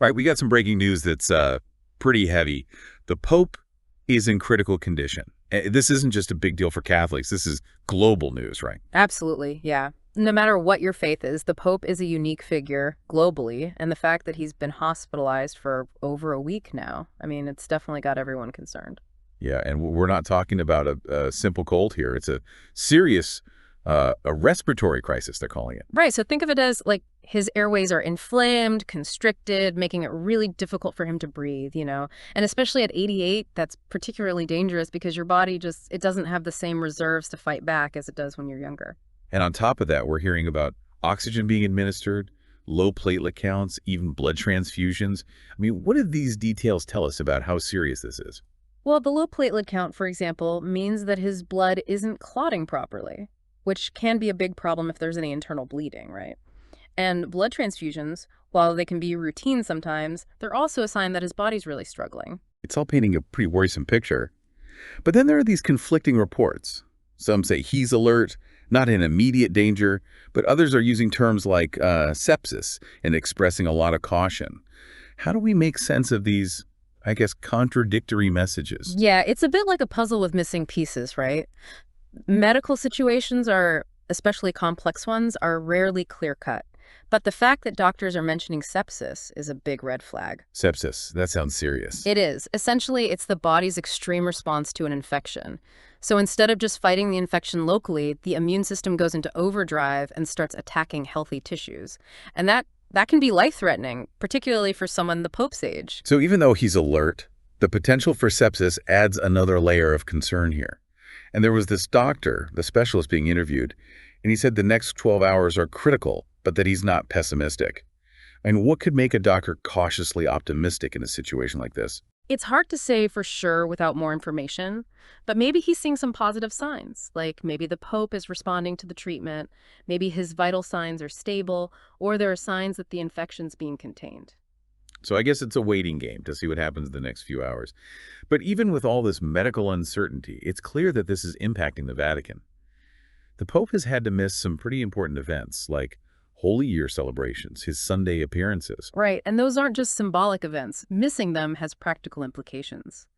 Right, we got some breaking news that's pretty heavy. The Pope is in critical condition. This isn't just a big deal for Catholics. This is global news, right? Absolutely, yeah. No matter what your faith is, the Pope is a unique figure globally, and the fact that he's been hospitalized for over a week now, I mean, it's definitely got everyone concerned. Yeah, and we're not talking about a simple cold here. It's a serious a respiratory crisis, they're calling it. Right, so think of it as like his airways are inflamed, constricted, making it really difficult for him to breathe. And especially at 88, that's particularly dangerous because your body it doesn't have the same reserves to fight back as it does when you're younger. And on top of that, we're hearing about oxygen being administered, low platelet counts, even blood transfusions. I mean, what do these details tell us about how serious this is? Well, the low platelet count, for example, means that his blood isn't clotting properly, which can be a big problem if there's any internal bleeding, right? And blood transfusions, while they can be routine sometimes, they're also a sign that his body's really struggling. It's all painting a pretty worrisome picture. But then there are these conflicting reports. Some say he's alert, not in immediate danger, but others are using terms like sepsis and expressing a lot of caution. How do we make sense of these, I guess, contradictory messages? Yeah, it's a bit like a puzzle with missing pieces, right? Medical situations especially complex ones, are rarely clear-cut. But the fact that doctors are mentioning sepsis is a big red flag. Sepsis, that sounds serious. It is. Essentially, it's the body's extreme response to an infection. So instead of just fighting the infection locally, the immune system goes into overdrive and starts attacking healthy tissues. And that can be life-threatening, particularly for someone the Pope's age. So even though he's alert, the potential for sepsis adds another layer of concern here. And there was this doctor, the specialist being interviewed, and he said the next 12 hours are critical, but that he's not pessimistic. And what could make a doctor cautiously optimistic in a situation like this? It's hard to say for sure without more information, but maybe he's seeing some positive signs, like maybe the Pope is responding to the treatment, maybe his vital signs are stable, or there are signs that the infection's being contained. So I guess it's a waiting game to see what happens in the next few hours. But even with all this medical uncertainty, it's clear that this is impacting the Vatican. The Pope has had to miss some pretty important events, like Holy Year celebrations, his Sunday appearances. Right, and those aren't just symbolic events. Missing them has practical implications.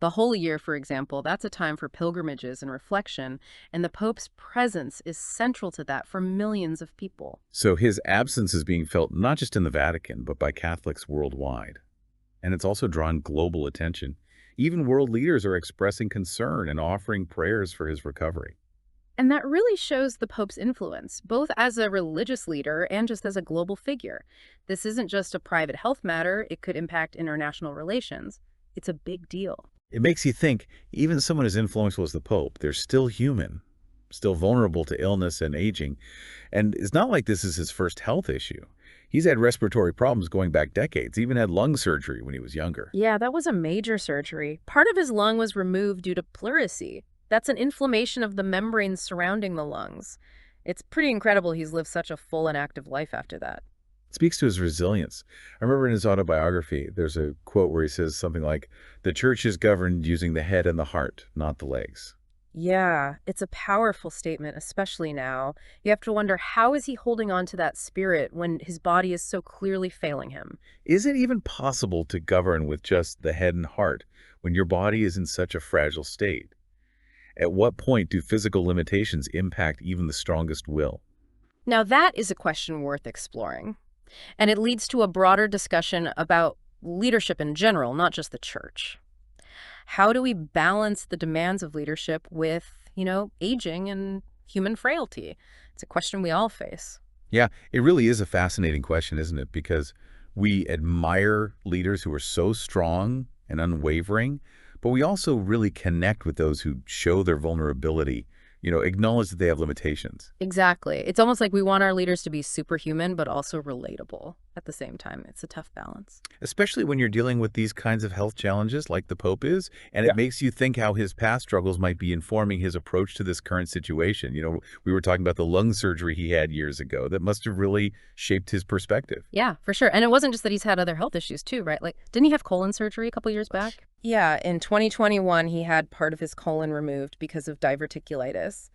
The Holy Year, for example, that's a time for pilgrimages and reflection, and the Pope's presence is central to that for millions of people. So his absence is being felt not just in the Vatican, but by Catholics worldwide. And it's also drawn global attention. Even world leaders are expressing concern and offering prayers for his recovery. And that really shows the Pope's influence, both as a religious leader and just as a global figure. This isn't just a private health matter, it could impact international relations. It's a big deal. It makes you think, even someone as influential as the Pope, they're still human, still vulnerable to illness and aging. And it's not like this is his first health issue. He's had respiratory problems going back decades, even had lung surgery when he was younger. Yeah, that was a major surgery. Part of his lung was removed due to pleurisy. That's an inflammation of the membranes surrounding the lungs. It's pretty incredible he's lived such a full and active life after that. It speaks to his resilience. I remember in his autobiography, there's a quote where he says something like, "The church is governed using the head and the heart, not the legs." Yeah, it's a powerful statement, especially now. You have to wonder, how is he holding on to that spirit when his body is so clearly failing him? Is it even possible to govern with just the head and heart when your body is in such a fragile state? At what point do physical limitations impact even the strongest will? Now, that is a question worth exploring. And it leads to a broader discussion about leadership in general, not just the church. How do we balance the demands of leadership with, aging and human frailty? It's a question we all face. Yeah, it really is a fascinating question, isn't it? Because we admire leaders who are so strong and unwavering, but we also really connect with those who show their vulnerability, acknowledge that they have limitations. Exactly. It's almost like we want our leaders to be superhuman, but also relatable at the same time. It's a tough balance. Especially when you're dealing with these kinds of health challenges like the Pope is, and it makes you think how his past struggles might be informing his approach to this current situation. We were talking about the lung surgery he had years ago that must have really shaped his perspective. Yeah, for sure. And it wasn't just that he's had other health issues too, right? Like, didn't he have colon surgery a couple years back? Yeah, in 2021, he had part of his colon removed because of diverticulitis.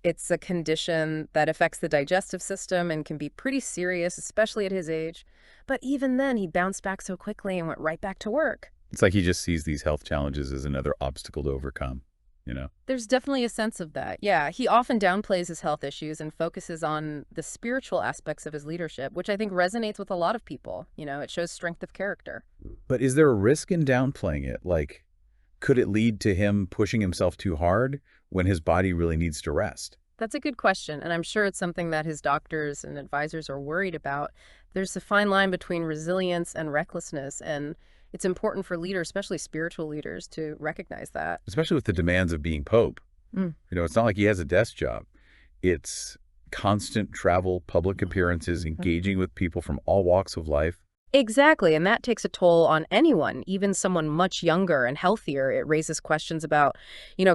It's a condition that affects the digestive system and can be pretty serious, especially at his age. But even then, he bounced back so quickly and went right back to work. It's like he just sees these health challenges as another obstacle to overcome, you know? There's definitely a sense of that. Yeah, he often downplays his health issues and focuses on the spiritual aspects of his leadership, which I think resonates with a lot of people. It shows strength of character. But is there a risk in downplaying it? Like, could it lead to him pushing himself too hard when his body really needs to rest? That's a good question, and I'm sure it's something that his doctors and advisors are worried about. There's a fine line between resilience and recklessness, and it's important for leaders, especially spiritual leaders, to recognize that. Especially with the demands of being Pope. Mm. It's not like he has a desk job. It's constant travel, public appearances, engaging with people from all walks of life. Exactly, and that takes a toll on anyone, even someone much younger and healthier. It raises questions about,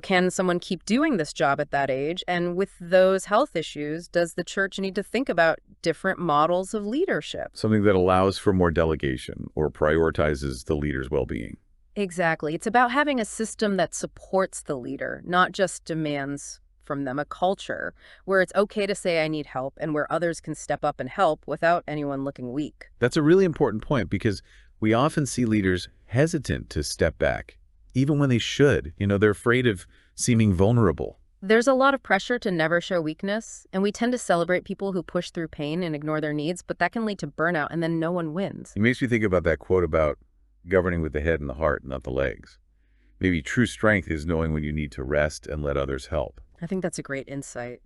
can someone keep doing this job at that age? And with those health issues, does the church need to think about different models of leadership? Something that allows for more delegation or prioritizes the leader's well-being. Exactly. It's about having a system that supports the leader, not just demands from them, a culture where it's okay to say I need help and where others can step up and help without anyone looking weak. That's a really important point because we often see leaders hesitant to step back, even when they should. They're afraid of seeming vulnerable. There's a lot of pressure to never show weakness, and we tend to celebrate people who push through pain and ignore their needs, but that can lead to burnout and then no one wins. It makes me think about that quote about governing with the head and the heart, not the legs. Maybe true strength is knowing when you need to rest and let others help. I think that's a great insight.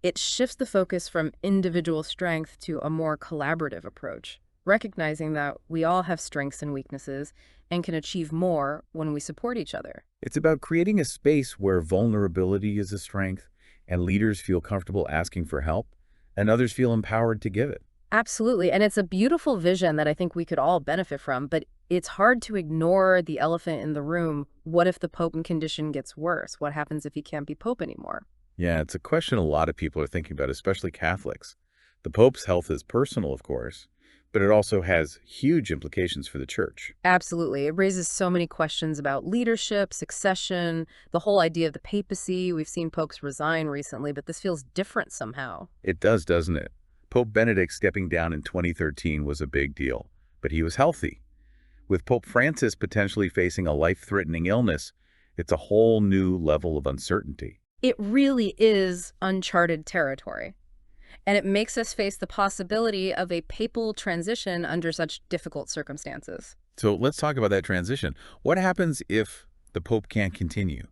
It shifts the focus from individual strength to a more collaborative approach, recognizing that we all have strengths and weaknesses and can achieve more when we support each other. It's about creating a space where vulnerability is a strength and leaders feel comfortable asking for help and others feel empowered to give it. Absolutely. And it's a beautiful vision that I think we could all benefit from, but it's hard to ignore the elephant in the room. What if the Pope condition gets worse? What happens if he can't be Pope anymore? Yeah, it's a question a lot of people are thinking about, especially Catholics. The Pope's health is personal, of course, but it also has huge implications for the Church. Absolutely. It raises so many questions about leadership, succession, the whole idea of the papacy. We've seen popes resign recently, but this feels different somehow. It does, doesn't it? Pope Benedict stepping down in 2013 was a big deal, but he was healthy. With Pope Francis potentially facing a life-threatening illness, it's a whole new level of uncertainty. It really is uncharted territory. And it makes us face the possibility of a papal transition under such difficult circumstances. So let's talk about that transition. What happens if the Pope can't continue?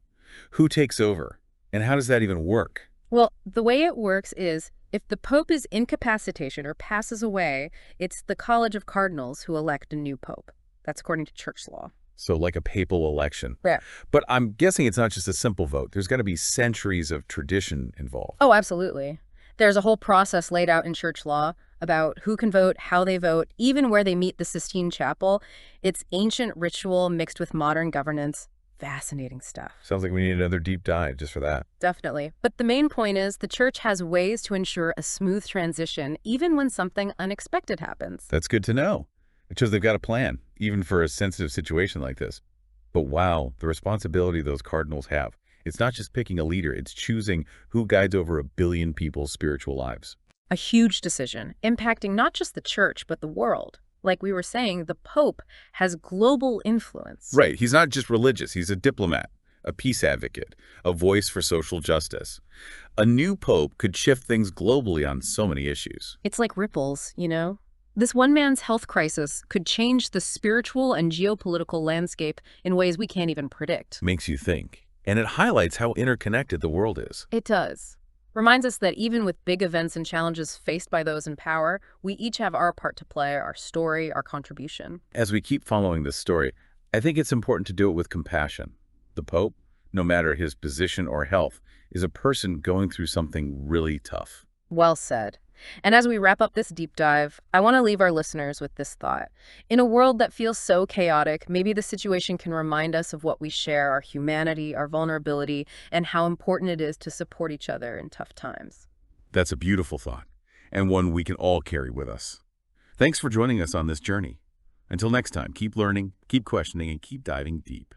Who takes over? And how does that even work? Well, the way it works is if the Pope is incapacitated or passes away, it's the College of Cardinals who elect a new Pope. That's according to church law. So like a papal election. Yeah. But I'm guessing it's not just a simple vote. There's got to be centuries of tradition involved. Oh, absolutely. There's a whole process laid out in church law about who can vote, how they vote, even where they meet the Sistine Chapel. It's ancient ritual mixed with modern governance. Fascinating stuff. Sounds like we need another deep dive just for that. Definitely. But the main point is the church has ways to ensure a smooth transition, even when something unexpected happens. That's good to know. It shows they've got a plan, even for a sensitive situation like this. But wow, the responsibility those cardinals have. It's not just picking a leader, it's choosing who guides over 1 billion people's spiritual lives. A huge decision, impacting not just the church, but the world. Like we were saying, the Pope has global influence. Right, he's not just religious, he's a diplomat, a peace advocate, a voice for social justice. A new Pope could shift things globally on so many issues. It's like ripples, This one man's health crisis could change the spiritual and geopolitical landscape in ways we can't even predict. Makes you think. And it highlights how interconnected the world is. It does. Reminds us that even with big events and challenges faced by those in power, we each have our part to play, our story, our contribution. As we keep following this story, I think it's important to do it with compassion. The Pope, no matter his position or health, is a person going through something really tough. Well said. And as we wrap up this deep dive, I want to leave our listeners with this thought. In a world that feels so chaotic, maybe the situation can remind us of what we share, our humanity, our vulnerability, and how important it is to support each other in tough times. That's a beautiful thought, and one we can all carry with us. Thanks for joining us on this journey. Until next time, keep learning, keep questioning, and keep diving deep.